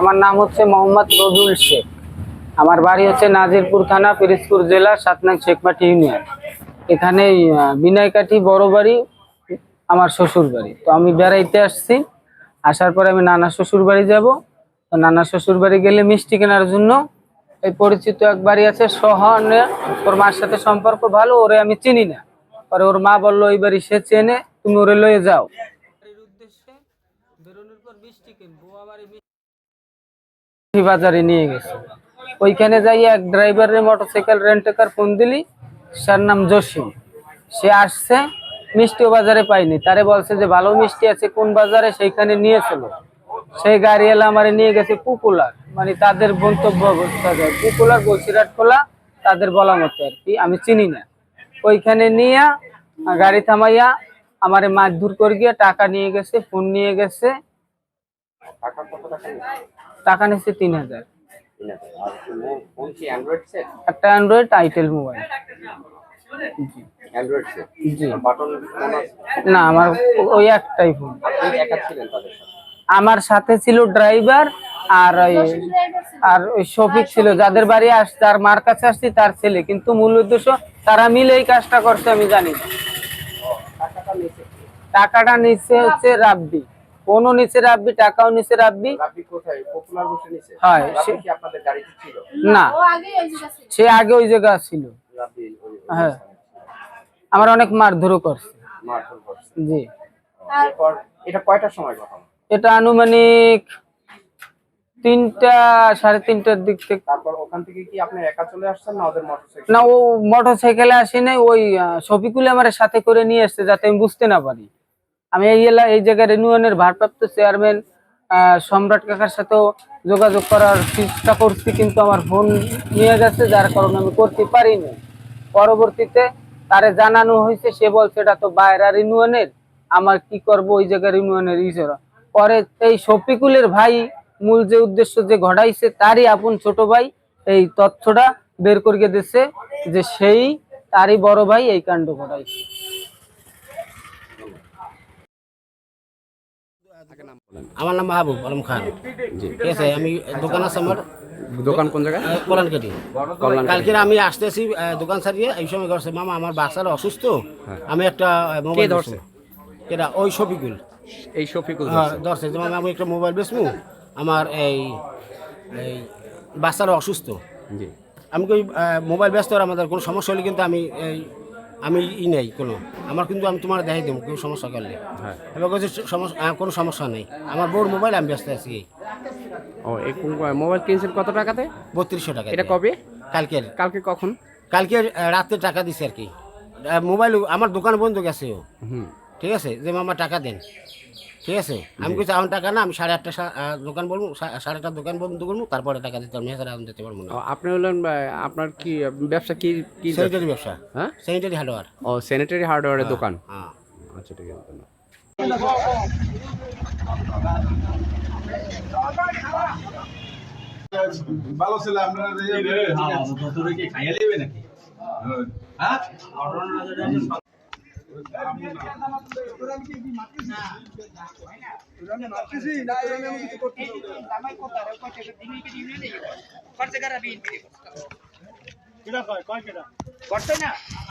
আমার নাম হচ্ছে মোহাম্মদ রবিউল শেখ। আমার বাড়ি হচ্ছে নাজিরপুর থানা, পিরোজপুর জেলা, 7 নং শেখমাটি ইউনিয়ন। এখানে বিনাইকাঠি বড় বাড়ি আমার শ্বশুর বাড়ি। তো আমি বেড়াইতে আসছি, আসার পরে আমি নানা শ্বশুর বাড়ি যাব। তো নানা শ্বশুর বাড়ি গেলে মিষ্টি কেনার জন্য এই পরিচিত এক বাড়ি আছে সোহানে, ওর মার সাথে সম্পর্ক ভালো, ওরে আমি চিনি না। পরে ওর মা বললো ওই বাড়ি সে চেনে, তুমি ওরে লয়ে যাও। উদ্দেশ্যে বেরোনোর পর মিষ্টি কিনবো, আবার বাজারে নিয়ে গেছে। ওইখানে যাই এক ড্রাইভারের মোটরসাইকেল রেন্টেকার ফোন দিলি, তার নাম জসিম। সে আসছে, মিষ্টিও বাজারে পাইনি। তারে বলছে যে ভালো মিষ্টি আছে কোন বাজারে, সেইখানে নিয়েছিল। সেই গাড়িওয়ালা আমারে নিয়ে গেছে পপুলার, মানে তাদের গন্তব্য অবস্থা যায় পপুলার, বসিরহাট খোলা, তাদের বলা মতো আর কি, আমি চিনি না। ওইখানে নিয়ে গাড়ি থামাইয়া আমারে মারধর করে গিয়ে টাকা নিয়ে গেছে, ফোন নিয়ে গেছে। টাকা নিচ্ছে 3000। একটা অ্যান্ড্রয়েড আইটেল মোবাইল। জি, না আমার ওই একটাই ফোন। আমার সাথে ছিল ড্রাইভার আর ওই শফিক ছিল, যাদের বাড়ি আসছে আর মার কাছে আসছি তার ছেলে। কিন্তু মূল উদ্দেশ্য তারা মিলে এই কাজটা করছে, আমি জানি না। টাকাটা নিচ্ছে হচ্ছে রাব্বি, ফোনও নিচে রাব্বি, টাকাও নিচে রাব্বি। না, সে আগে ওই জায়গা ছিল। হ্যাঁ, আমার অনেক মারধরও করছে। জি। এটা কয়টার সময় ঘটনা? এটা আনুমানিক 3টা, 3:30টার দিক থেকে। তারপর ওখান থেকে কি আপনি একা চলে আসছেন না ওদের মোটরসাইকেল? না, ও মোটরসাইকেলে আসি নাই, ওই শফিকুল আমার সাথে করে নিয়ে এসছে যাতে আমি বুঝতে না পারি। আমি এই জায়গায় ইউনিয়নের ভারপ্রাপ্ত চেয়ারম্যান সম্রাট কাকার সাথেও যোগাযোগ করার চেষ্টা করছি, কিন্তু আমার ফোন নিয়ে গেছে, যার কারণে আমি করতে পারিনি। পরবর্তীতে তারে জানানো হয়েছে, সে বলছে এটা তো বাইরের ইউনিয়নের, আমার কি করব ওই জায়গার ইউনিয়নের ইসরা। পরে এই শফিকুলের ভাই, মূল যে উদ্দেশ্য যে ঘটাইছে তারই আপন ছোট ভাই এই তথ্যটা বের করে দিচ্ছে যে সেই তারই বড় ভাই এই কাণ্ড ঘটাইছে। আমার নাম মাহবুব আলম খান। ঠিক আছে, আমি দোকান আছে আমার। দোকান কোন জায়গায়? কল্যাণকাটি। কালকে আমি আসতেছি দোকান সারিয়ে, এই সময় করছে মামা আমার বাচ্চারা অসুস্থ, আমি একটা মোবাইল ধরছে। এটা ওই শফিকুল। এই শফিকুল ধরছে যে মামা আমি একটা মোবাইল বেচবো, আমার এই বাচ্চারা অসুস্থ। জি। আমি কই মোবাইল ব্যস্ত, আমাদের কোনো সমস্যা হলে কিন্তু আমি নেই কোনো, আমার কিন্তু আমি তোমার দেখাই দেবো কেউ সমস্যা করলে। হ্যাঁ, এবার বলছে কোনো সমস্যা নেই, আমার বউর মোবাইল, আমি ব্যস্ত আছি। ও, এই মোবাইল কিনছেন কত টাকাতে? 3200 টাকা। এটা কবে? কালকে কখন? কালকে রাতে টাকা দিছে আর কি। মোবাইল আমার দোকান বন্ধ গেছে ও। ঠিক আছে, যে মামা টাকা দেন। ঠিক আছে, আমি কিছু আমার টাকা না, আমি 8:30 দোকান বলবো, 8:30 দোকান বন্ধ করবো, তারপরে টাকা দিতে পারবো, এছাড়া আমি দিতে পারবো না। আপনি হলেন, আপনার কি ব্যবসা? কি স্যানিটারি ব্যবসা। হ্যাঁ, স্যানিটারি হার্ডওয়্যার। ও, স্যানিটারি হার্ডওয়্যারের দোকান। হ্যাঁ। আচ্ছা, ঠিক আছে। ভালো ছিল আপনারা কি খাইয়া নেবে নাকি? হ্যাঁ,